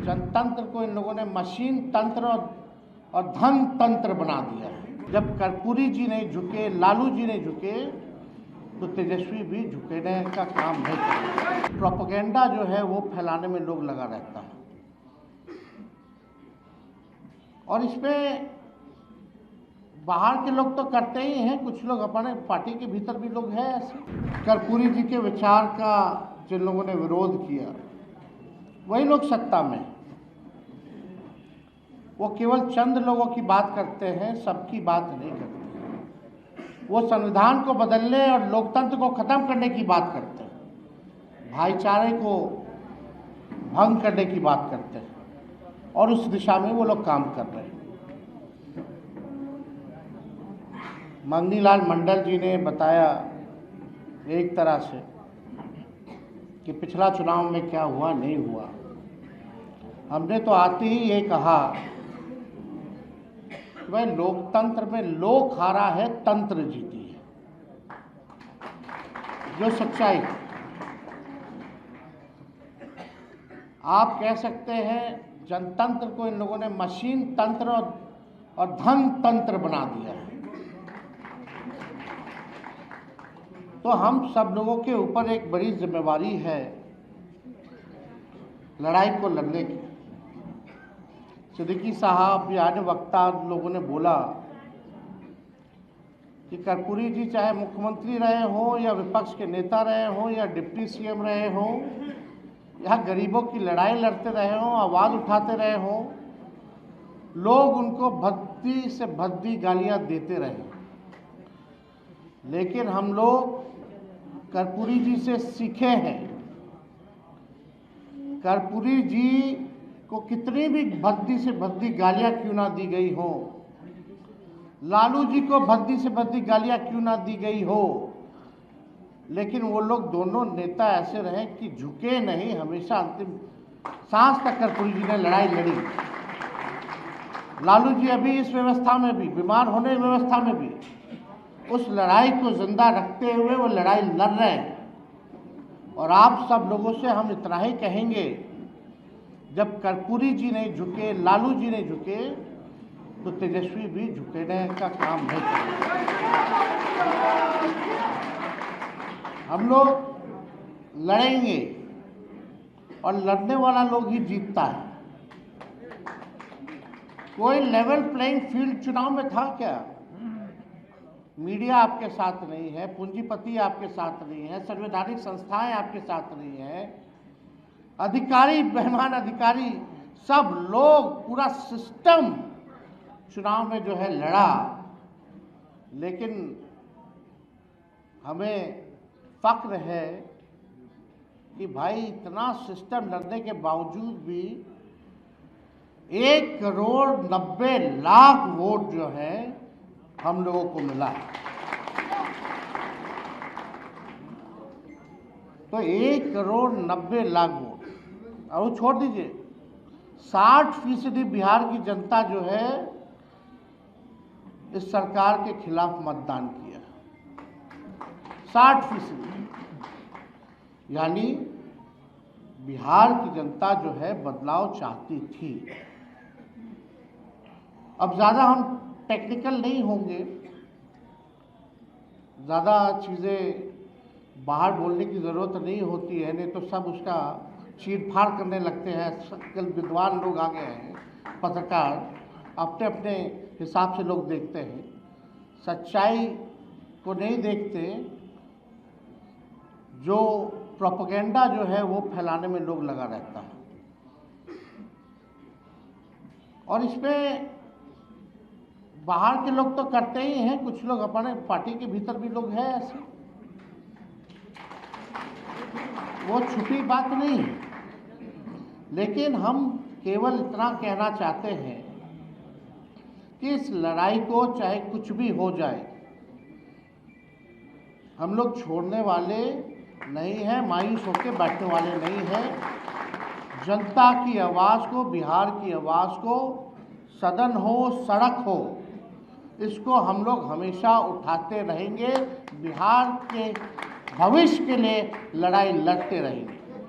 जनतंत्र को इन लोगों ने मशीन तंत्र और धन तंत्र बना दिया है। जब कर्पूरी जी नहीं झुके, लालू जी नहीं झुके, तो तेजस्वी भी झुकने का काम नहीं करेगा। प्रोपेगेंडा जो है वो फैलाने में लोग लगा रहता है और इसमें बाहर के लोग तो करते ही हैं, कुछ लोग अपने पार्टी के भीतर भी लोग हैं ऐसे। कर्पूरी जी के विचार का जिन लोगों ने विरोध किया वही लोग सत्ता में, वो केवल चंद लोगों की बात करते हैं, सबकी बात नहीं करते। वो संविधान को बदलने और लोकतंत्र को खत्म करने की बात करते हैं, भाईचारे को भंग करने की बात करते हैं और उस दिशा में वो लोग काम कर रहे हैं। मंगनीलाल मंडल जी ने बताया एक तरह से कि पिछला चुनाव में क्या हुआ नहीं हुआ। हमने तो आते ही ये कहा कि भाई लोकतंत्र में लोक हारा है, तंत्र जीती है, जो सच्चाई। आप कह सकते हैं जनतंत्र को इन लोगों ने मशीन तंत्र और धन तंत्र बना दिया है। तो हम सब लोगों के ऊपर एक बड़ी जिम्मेवारी है लड़ाई को लड़ने की। सिद्दीकी साहब या अन्य वक्ता लोगों ने बोला कि कर्पूरी जी चाहे मुख्यमंत्री रहे हो या विपक्ष के नेता रहे हो या डिप्टी सीएम रहे हो या गरीबों की लड़ाई लड़ते रहे हो, आवाज़ उठाते रहे हो, लोग उनको भद्दी से भद्दी गालियां देते रहे। लेकिन हम लोग कर्पूरी जी से सीखे हैं। कर्पूरी जी को कितनी भी भद्दी से भद्दी गालियां क्यों ना दी गई हो, लालू जी को भद्दी से भद्दी गालियां क्यों ना दी गई हो, लेकिन वो लोग दोनों नेता ऐसे रहे कि झुके नहीं, हमेशा अंतिम सांस तक कर्पूरी जी ने लड़ाई लड़ी। लालू जी अभी इस व्यवस्था में भी, बीमार होने की व्यवस्था में भी, उस लड़ाई को जिंदा रखते हुए वो लड़ाई लड़ रहे हैं। और आप सब लोगों से हम इतना ही कहेंगे, जब कर्पूरी जी नहीं झुके, लालू जी नहीं झुके, तो तेजस्वी भी झुकने का काम नहीं करेगा। हम लोग लड़ेंगे और लड़ने वाला लोग ही जीतता है। कोई लेवल प्लेइंग फील्ड चुनाव में था क्या? मीडिया आपके साथ नहीं है, पूंजीपति आपके साथ नहीं है, संवैधानिक संस्थाएं आपके साथ नहीं है, अधिकारी, बेईमान अधिकारी, सब लोग, पूरा सिस्टम चुनाव में जो है लड़ा। लेकिन हमें फक्र है कि भाई इतना सिस्टम लड़ने के बावजूद भी 1,90,00,000 वोट जो है हम लोगों को मिला है। तो 1,90,00,000 वोट, और वो छोड़ दीजिए, 60% बिहार की जनता जो है इस सरकार के खिलाफ मतदान किया। 60%, यानी बिहार की जनता जो है बदलाव चाहती थी। अब ज़्यादा हम टेक्निकल नहीं होंगे, ज़्यादा चीज़ें बाहर बोलने की ज़रूरत नहीं होती है, नहीं तो सब उसका चीरफाड़ करने लगते हैं। कल विद्वान लोग आ गए हैं, पत्रकार अपने अपने हिसाब से लोग देखते हैं, सच्चाई को नहीं देखते। जो प्रोपेगेंडा जो है वो फैलाने में लोग लगा रहता है और इसमें बाहर के लोग तो करते ही हैं, कुछ लोग अपने पार्टी के भीतर भी लोग हैं ऐसे। वो छुपी बात नहीं है, लेकिन हम केवल इतना कहना चाहते हैं कि इस लड़ाई को चाहे कुछ भी हो जाए, हम लोग छोड़ने वाले नहीं हैं, मायूस होकर बैठने वाले नहीं हैं। जनता की आवाज़ को, बिहार की आवाज़ को, सदन हो, सड़क हो, इसको हम लोग हमेशा उठाते रहेंगे। बिहार के भविष्य के लिए लड़ाई लड़ते रहेंगे।